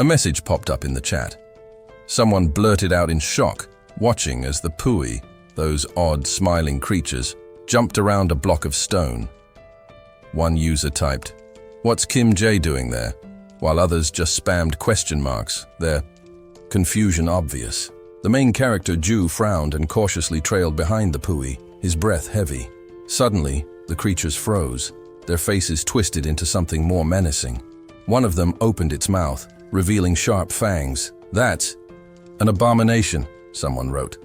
A message popped up in the chat. Someone blurted out in shock, watching as the Pui, those odd smiling creatures, jumped around a block of stone. One user typed, "What's Kim J doing there?" while others just spammed question marks, their confusion obvious. The main character, Ju, frowned and cautiously trailed behind the Pui, his breath heavy. Suddenly, the creatures froze, their faces twisted into something more menacing. One of them opened its mouth, revealing sharp fangs. "That's an abomination," someone wrote.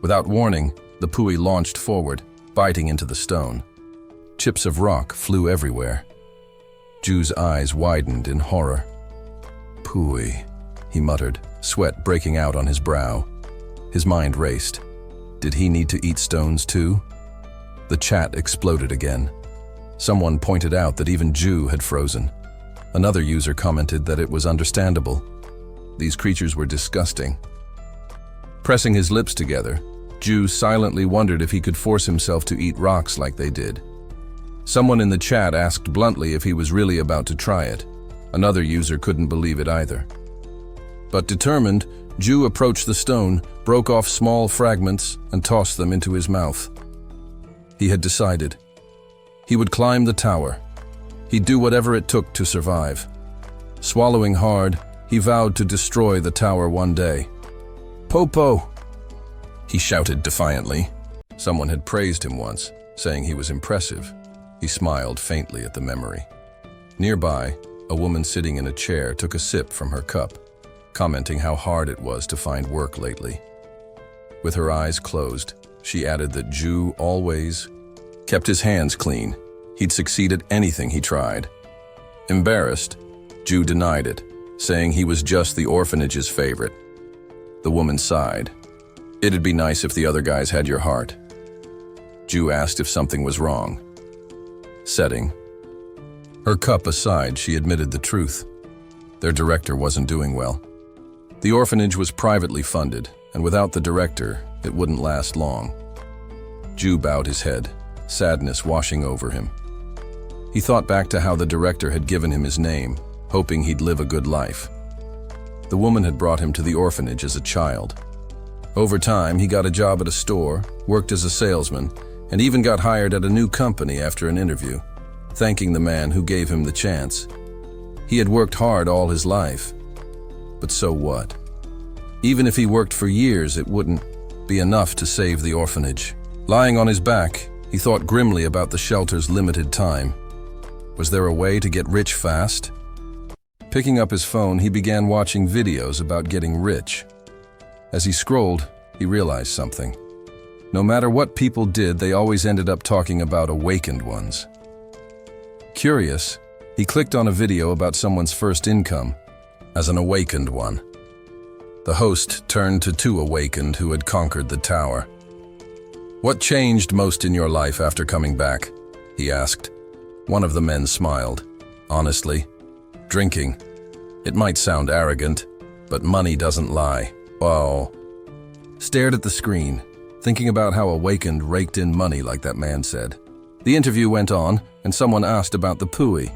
Without warning, the Pui launched forward, biting into the stone. Chips of rock flew everywhere. Ju's eyes widened in horror. "Pui," he muttered, sweat breaking out on his brow. His mind raced. Did he need to eat stones too? The chat exploded again. Someone pointed out that even Ju had frozen. Another user commented that it was understandable. These creatures were disgusting. Pressing his lips together, Ju silently wondered if he could force himself to eat rocks like they did. Someone in the chat asked bluntly if he was really about to try it. Another user couldn't believe it either. But determined, Ju approached the stone, broke off small fragments, and tossed them into his mouth. He had decided. He would climb the tower. He'd do whatever it took to survive. Swallowing hard, he vowed to destroy the tower one day. "Popo!" he shouted defiantly. Someone had praised him once, saying he was impressive. He smiled faintly at the memory. Nearby, a woman sitting in a chair took a sip from her cup, commenting how hard it was to find work lately. With her eyes closed, she added that Ju always kept his hands clean. He'd succeed at anything he tried. Embarrassed, Ju denied it, saying he was just the orphanage's favorite. The woman sighed. "It'd be nice if the other guys had your heart." Ju asked if something was wrong. Setting. Her cup aside, she admitted the truth. Their director wasn't doing well. The orphanage was privately funded, and without the director, it wouldn't last long. Ju bowed his head, sadness washing over him. He thought back to how the director had given him his name, hoping he'd live a good life. The woman had brought him to the orphanage as a child. Over time, he got a job at a store, worked as a salesman, and even got hired at a new company after an interview, thanking the man who gave him the chance. He had worked hard all his life. But so what? Even if he worked for years, it wouldn't be enough to save the orphanage. Lying on his back, he thought grimly about the shelter's limited time. Was there a way to get rich fast? Picking up his phone, he began watching videos about getting rich. As he scrolled, he realized something. No matter what people did, they always ended up talking about awakened ones. Curious, he clicked on a video about someone's first income as an awakened one. The host turned to two awakened who had conquered the tower. "What changed most in your life after coming back?" he asked. One of the men smiled. "Honestly, drinking. It might sound arrogant, but money doesn't lie." "Oh." Stared at the screen, thinking about how awakened raked in money like that man said. The interview went on, and someone asked about the Pui.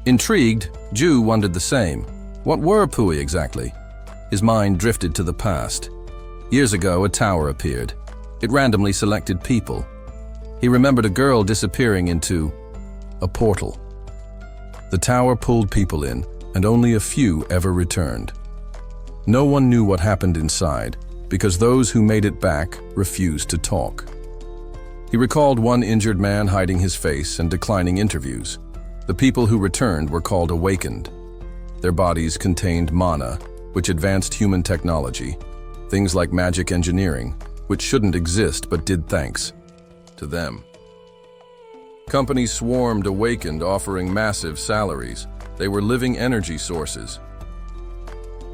Intrigued, Ju wondered the same. What were Pui exactly? His mind drifted to the past. Years ago, a tower appeared. It randomly selected people. He remembered a girl disappearing into a portal. The tower pulled people in, and only a few ever returned. No one knew what happened inside, because those who made it back refused to talk. He recalled one injured man hiding his face and declining interviews. The people who returned were called awakened. Their bodies contained mana, which advanced human technology, things like magic engineering, which shouldn't exist but did thanks to them. Companies swarmed awakened, offering massive salaries. They were living energy sources.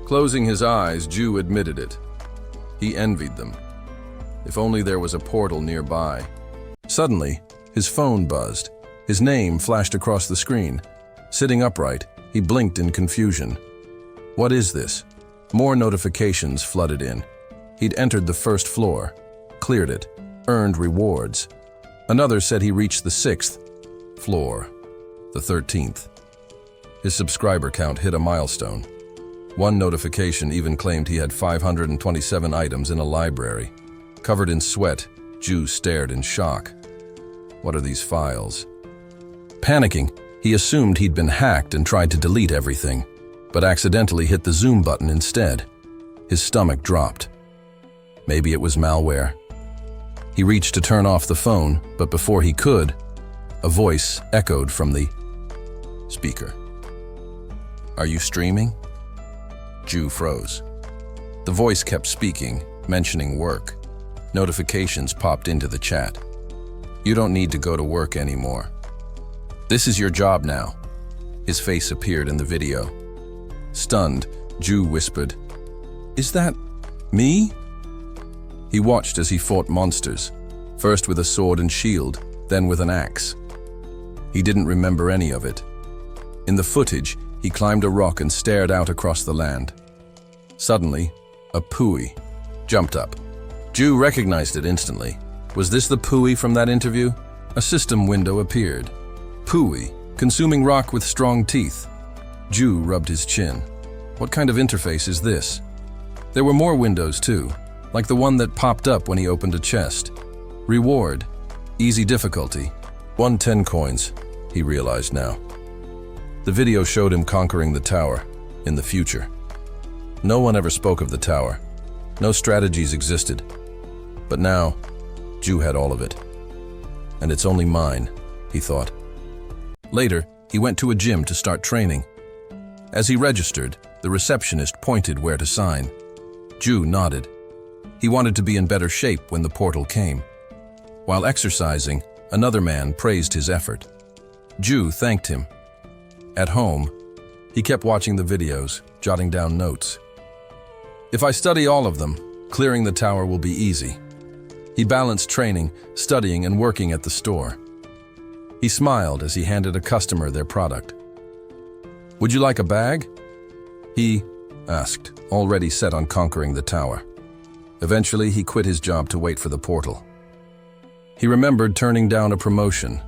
Closing his eyes, Ju admitted it. He envied them. If only there was a portal nearby. Suddenly, his phone buzzed. His name flashed across the screen. Sitting upright, he blinked in confusion. What is this? More notifications flooded in. He'd entered the first floor, cleared it, earned rewards. Another said he reached the 6th floor, the 13th. His subscriber count hit a milestone. One notification even claimed he had 527 items in a library. Covered in sweat, Ju stared in shock. What are these files? Panicking, he assumed he'd been hacked and tried to delete everything, but accidentally hit the zoom button instead. His stomach dropped. Maybe it was malware. He reached to turn off the phone, but before he could, a voice echoed from the speaker. "Are you streaming?" Ju froze. The voice kept speaking, mentioning work. Notifications popped into the chat. "You don't need to go to work anymore. This is your job now." His face appeared in the video. Stunned, Ju whispered, "Is that me?" He watched as he fought monsters, first with a sword and shield, then with an axe. He didn't remember any of it. In the footage, he climbed a rock and stared out across the land. Suddenly, a Pui jumped up. Ju recognized it instantly. Was this the Pui from that interview? A system window appeared. Pui, consuming rock with strong teeth. Ju rubbed his chin. What kind of interface is this? There were more windows too, like the one that popped up when he opened a chest. Reward, easy difficulty, 110 coins, he realized now. The video showed him conquering the tower, in the future. No one ever spoke of the tower. No strategies existed. But now, Ju had all of it. And it's only mine, he thought. Later, he went to a gym to start training. As he registered, the receptionist pointed where to sign. Ju nodded. He wanted to be in better shape when the portal came. While exercising, another man praised his effort. Ju thanked him. At home, he kept watching the videos, jotting down notes. If I study all of them, clearing the tower will be easy. He balanced training, studying, and working at the store. He smiled as he handed a customer their product. "Would you like a bag?" He asked, already set on conquering the tower. Eventually, he quit his job to wait for the portal. He remembered turning down a promotion.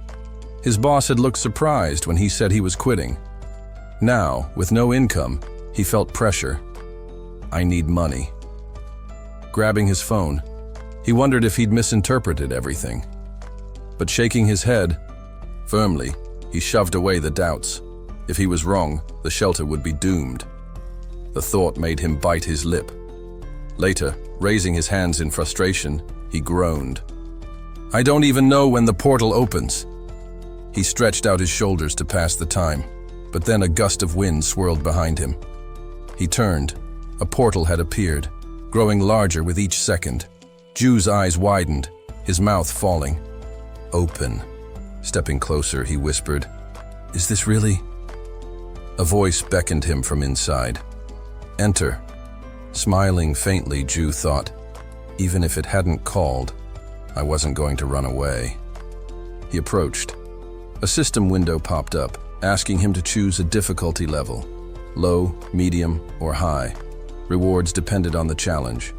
His boss had looked surprised when he said he was quitting. Now, with no income, he felt pressure. "I need money." Grabbing his phone, he wondered if he'd misinterpreted everything. But shaking his head firmly, he shoved away the doubts. If he was wrong, the shelter would be doomed. The thought made him bite his lip. Later, raising his hands in frustration, he groaned. "I don't even know when the portal opens." He stretched out his shoulders to pass the time, but then a gust of wind swirled behind him. He turned. A portal had appeared, growing larger with each second. Ju's eyes widened, his mouth falling. "Open." Stepping closer, he whispered, "Is this really?" A voice beckoned him from inside. "Enter." Smiling faintly, Ju thought, even if it hadn't called, I wasn't going to run away. He approached. A system window popped up, asking him to choose a difficulty level, low, medium, or high. Rewards depended on the challenge.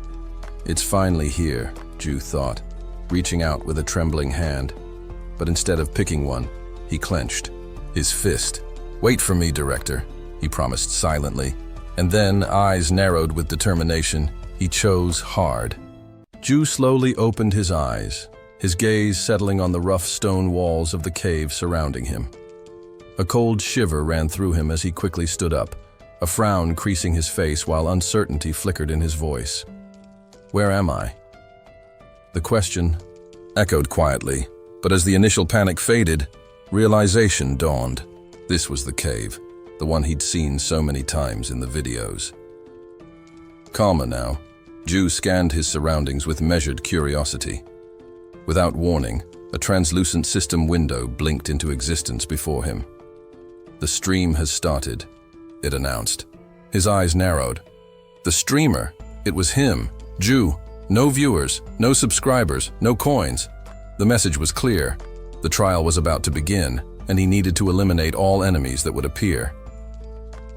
It's finally here, Ju thought, reaching out with a trembling hand. But instead of picking one, he clenched his fist. "Wait for me, Director," he promised silently. And then, eyes narrowed with determination, he chose hard. Ju slowly opened his eyes, his gaze settling on the rough stone walls of the cave surrounding him. A cold shiver ran through him as he quickly stood up, a frown creasing his face while uncertainty flickered in his voice. "Where am I?" The question echoed quietly, but as the initial panic faded, realization dawned. This was the cave, the one he'd seen so many times in the videos. Calmer now, Ju scanned his surroundings with measured curiosity. Without warning, a translucent system window blinked into existence before him. "The stream has started," it announced. His eyes narrowed. The streamer! It was him, Ju. No viewers, no subscribers, no coins. The message was clear. The trial was about to begin, and he needed to eliminate all enemies that would appear.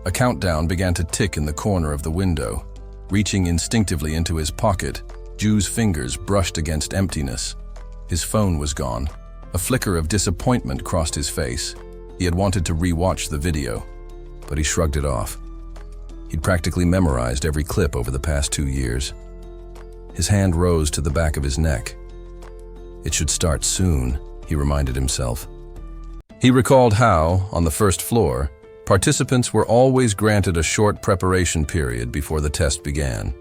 A countdown began to tick in the corner of the window. Reaching instinctively into his pocket, Ju's fingers brushed against emptiness. His phone was gone. A flicker of disappointment crossed his face. He had wanted to re-watch the video, but he shrugged it off. He'd practically memorized every clip over the past 2 years. His hand rose to the back of his neck. It should start soon, he reminded himself. He recalled how, on the first floor, participants were always granted a short preparation period before the test began.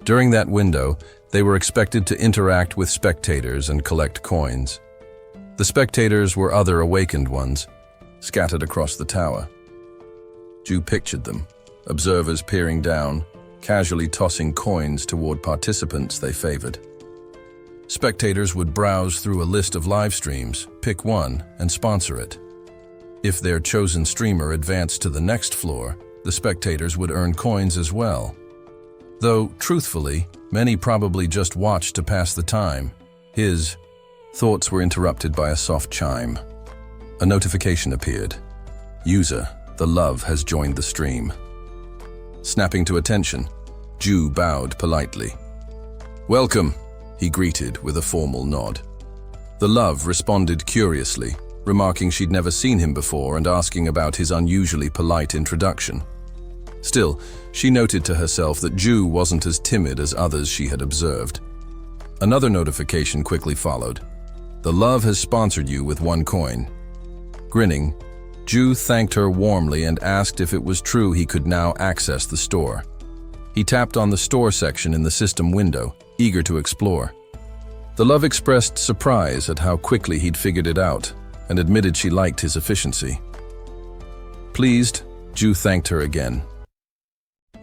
During that window, they were expected to interact with spectators and collect coins. The spectators were other awakened ones, scattered across the tower. Ju pictured them, observers peering down, casually tossing coins toward participants they favored. Spectators would browse through a list of live streams, pick one, and sponsor it. If their chosen streamer advanced to the next floor, the spectators would earn coins as well. Though, truthfully, many probably just watched to pass the time. His thoughts were interrupted by a soft chime. A notification appeared. User, the love has joined the stream. Snapping to attention, Ju bowed politely. Welcome, he greeted with a formal nod. The love responded curiously, remarking she'd never seen him before and asking about his unusually polite introduction. Still, she noted to herself that Ju wasn't as timid as others she had observed. Another notification quickly followed. The love has sponsored you with 1 coin. Grinning, Ju thanked her warmly and asked if it was true he could now access the store. He tapped on the store section in the system window, eager to explore. The love expressed surprise at how quickly he'd figured it out and admitted she liked his efficiency. Pleased, Ju thanked her again.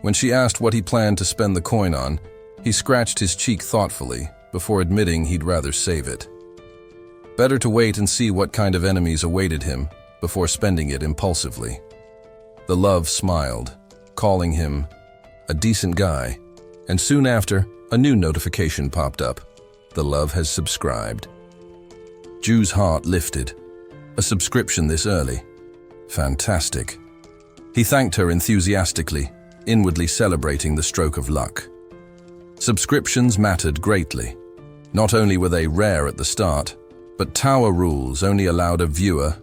When she asked what he planned to spend the coin on, he scratched his cheek thoughtfully before admitting he'd rather save it. Better to wait and see what kind of enemies awaited him before spending it impulsively. The love smiled, calling him a decent guy, and soon after, a new notification popped up. The love has subscribed. Ju's heart lifted. A subscription this early. Fantastic. He thanked her enthusiastically, inwardly celebrating the stroke of luck. Subscriptions mattered greatly. Not only were they rare at the start, but tower rules only allowed a viewer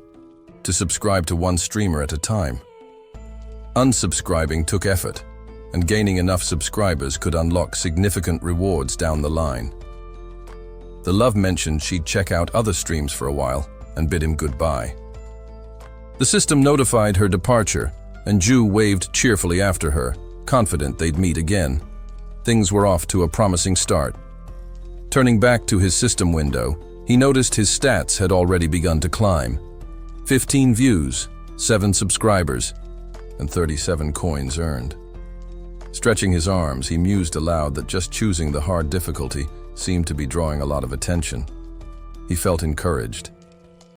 to subscribe to 1 streamer at a time. Unsubscribing took effort, and gaining enough subscribers could unlock significant rewards down the line. The love mentioned she'd check out other streams for a while and bid him goodbye. The system notified her departure, and Ju waved cheerfully after her, confident they'd meet again. Things were off to a promising start. Turning back to his system window, he noticed his stats had already begun to climb. 15 views, 7 subscribers, and 37 coins earned. Stretching his arms, he mused aloud that just choosing the hard difficulty seemed to be drawing a lot of attention. He felt encouraged.